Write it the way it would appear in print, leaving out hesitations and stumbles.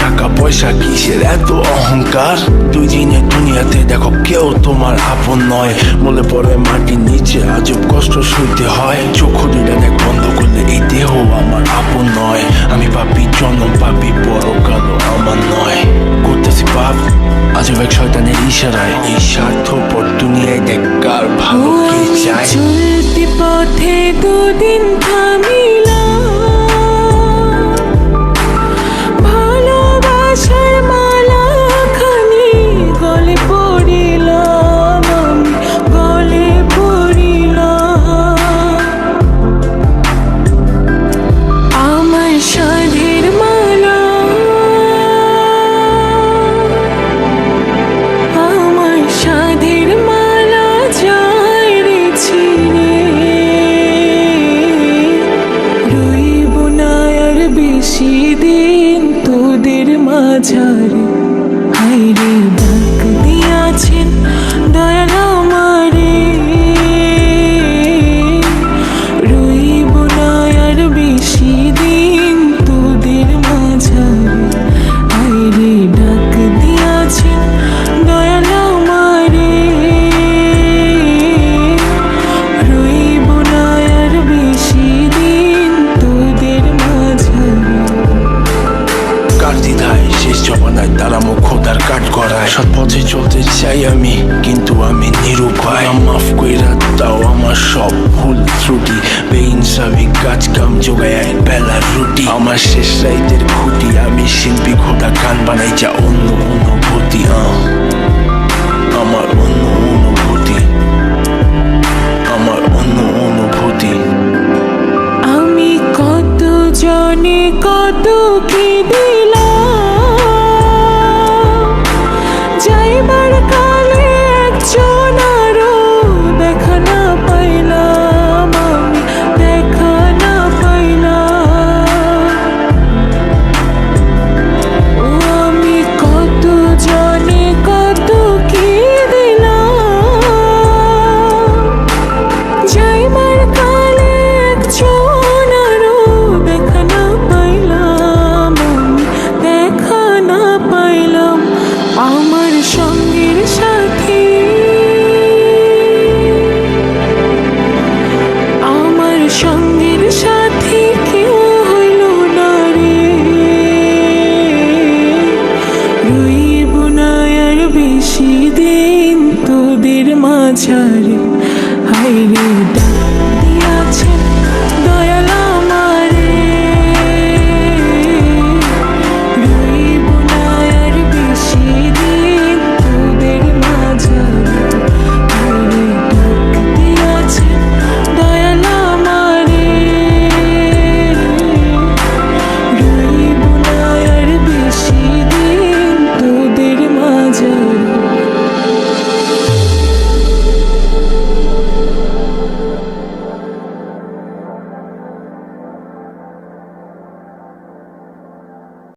টাকা পয়সা কিসের এত অহংকার? দুই দিনের দুনিয়াতে দেখো কেউ তোমার আপন নয়। মলে পড়ে মাটির নিচে আজব কষ্ট সইতে হয়। চোখ দুইটা দেখ বন্ধ করলে এই দেহ আমার আপন নয়। আমি পাপি জন্ম পাপি বড় কালো আমার নয়। করতেছি পাপ আজব এক শয়তানের ইশারায়। এই স্বার্থপর দুনিয়ায় দেখ কার ভালো কে চায়। চলতি পথে দুদিন থামিলাম, ভালোবাসার মালা খানি গলে পড়িলাম, আমি গলে পড়িলাম। আমার সাধের মালা, আমার সাধের মালা যায় রে ছিঁড়ে। রইব না আর বেশি দিন তোদের মাঝারে। হায়রে ডাক দিয়াছেন দয়াল আমারে। রইব না আর বেশি দিন তোদের মাঝারে। হায়রে ডাক দিয়াছেন দয়াল আমারে। রইব না আর বেশি দিন তোদের মাঝারে। কার দ্বিধায় শেষ জমানায় দাঁড়ামো খোদার কাঠ গড়ায়। সৎ পথে চলতে চাই আমি কিন্তু আমি নিরুপায়। মাফ কইরা দাও আমার সব ভুল ত্রুটি। বেইনসাফি কাজ কাম জোগায় এক বেলার রুটি। আমার শেষ রাইতের খুঁটি আমি শিল্পী খোদা গান বানাই যা অন্য অনুভূতি। আমার অন্য অনুভূতি, আমার অন্য অনুভূতি। আমি কত জনে কত কি দিলাম, যাইবার কালে একজন আরো দেখা না পাইলাম, আমি দেখা না পাইলাম। ও আমি কত জনে কত কি দিলাম, যাইবার কালে একজন আরো দেখা না পাইলাম, আমি দেখা না পাইলাম। আমার সঙ্গের সাথী, আমার সঙ্গের সাথী কেউ হইল না রে। রইব না আর বেশি দিন তোদের মাঝারে। হায়রে ডাক দিয়াছেন দয়াল আমারে। রইব না আর বেশি দিন তোদের মাঝারে। হায়রে ডাক দিয়াছেন দয়াল আমারে। রইব না আর বেশি দিন তোদের মাঝারে।